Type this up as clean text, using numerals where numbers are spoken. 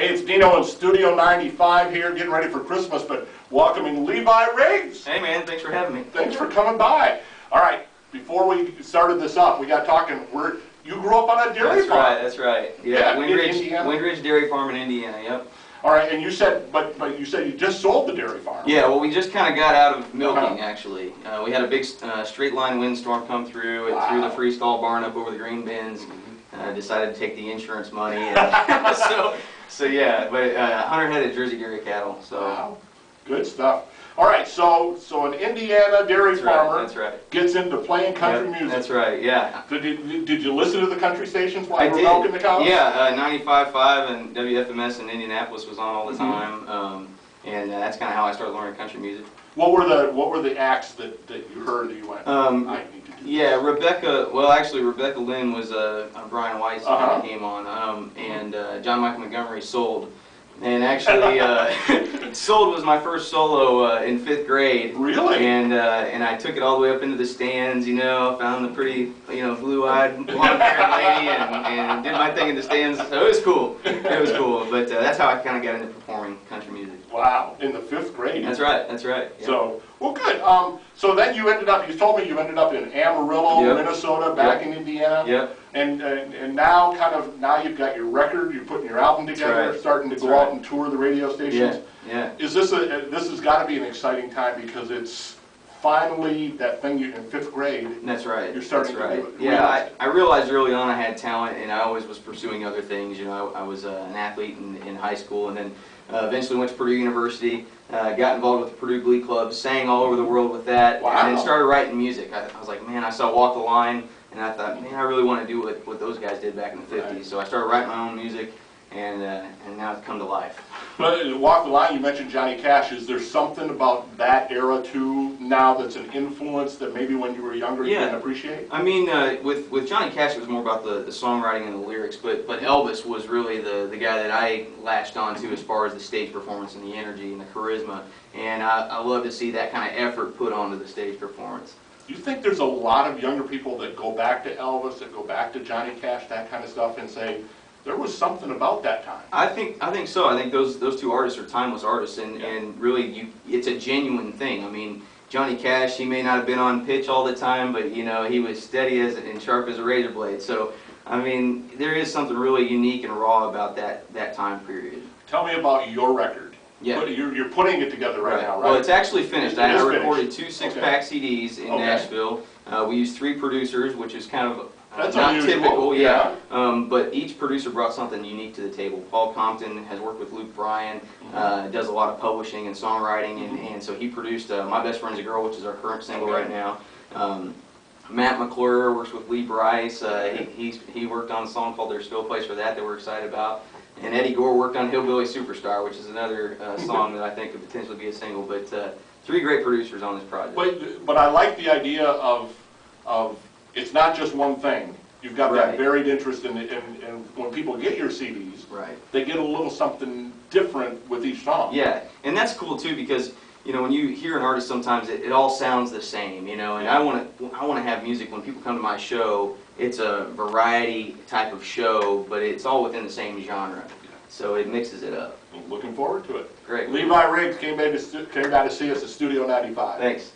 Hey, it's Deano in Studio 95 here, getting ready for Christmas, but welcoming Levi Riggs. Hey man, thanks for having me. Thanks for coming by. All right, before we started this up, we got talking. You grew up on a dairy farm. That's right. Yeah, Windridge Dairy Farm in Indiana. Yep. All right, and you said, but you said you just sold the dairy farm. Yeah, well, we just kind of got out of milking actually. We had a big straight line windstorm come through. It threw the freestall barn up over the grain bins. Decided to take the insurance money. And so yeah, but 100 head of Jersey dairy cattle. So wow. Good stuff. All right, so an Indiana dairy farmer gets into playing country music. That's right. Yeah. Did you listen to the country stations while you were milking the cows? Yeah, 95.5 and WFMS in Indianapolis was on all the time, and that's kind of how I started learning country music. What were the acts that you heard that you went? I need to do yeah, Rebecca. Well, actually, Rebecca Lynn was Brian Weiss that came on, and John Michael Montgomery sold. And actually, Sold was my first solo in 5th grade. Really? And I took it all the way up into the stands, you know, found the pretty, you know, blue-eyed, blonde-haired lady and did my thing in the stands. So it was cool. It was cool. But that's how I kind of got into performing country music. Wow, in the 5th grade. That's right, that's right. Yeah. So, well good. So then you told me you ended up in Amarillo, Minnesota, back in Indiana. Yep. And now now you've got your record, you're putting your album together, starting to go out and tour the radio stations. Yeah. Is this this has got to be an exciting time because it's finally that thing in 5th grade. That's right. You're starting to do it. Yeah, I realized early on I had talent, and I always was pursuing other things. You know, I was an athlete in high school, and then eventually went to Purdue University, got involved with the Purdue Glee Club, sang all over the world with that, and then started writing music. I was like, man, I saw Walk the Line, and I thought, man, I really want to do what those guys did back in the 50s. So I started writing my own music, and now it's come to life. But Walk the Line, you mentioned Johnny Cash. Is there something about that era too now that's an influence that maybe when you were younger you didn't appreciate? I mean, with Johnny Cash it was more about the songwriting and the lyrics, but Elvis was really the guy that I latched onto as far as the stage performance and the energy and the charisma, and I love to see that kind of effort put onto the stage performance. Do you think there's a lot of younger people that go back to Elvis, that go back to Johnny Cash, that kind of stuff, and say, there was something about that time? I think so. I think those two artists are timeless artists, and really, it's a genuine thing. I mean, Johnny Cash, he may not have been on pitch all the time, but you know, he was steady and sharp as a razor blade. So, I mean, there is something really unique and raw about that time period. Tell me about your record. Yeah, you're putting it together right now, right? Well, it's actually finished. I recorded 2 6-pack CDs in Nashville. We used 3 producers, which is kind of that's not unusual. typical, but each producer brought something unique to the table. Paul Compton has worked with Luke Bryan, does a lot of publishing and songwriting, and so he produced My Best Friend's a Girl, which is our current single right now. Matt McClure works with Lee Bryce. He worked on a song called There's Still a Place for That we're excited about. And Eddie Gore worked on Hillbilly Superstar, which is another song that I think could potentially be a single. But 3 great producers on this project. But I like the idea of it's not just one thing. You've got that varied interest in when people get your CDs, they get a little something different with each song. Yeah, and that's cool too because you know when you hear an artist, sometimes it all sounds the same. You know, and I want to have music when people come to my show. It's a variety type of show, but it's all within the same genre, so it mixes it up. I'm looking forward to it. Great. Levi Riggs came by to see us at Studio 95. Thanks.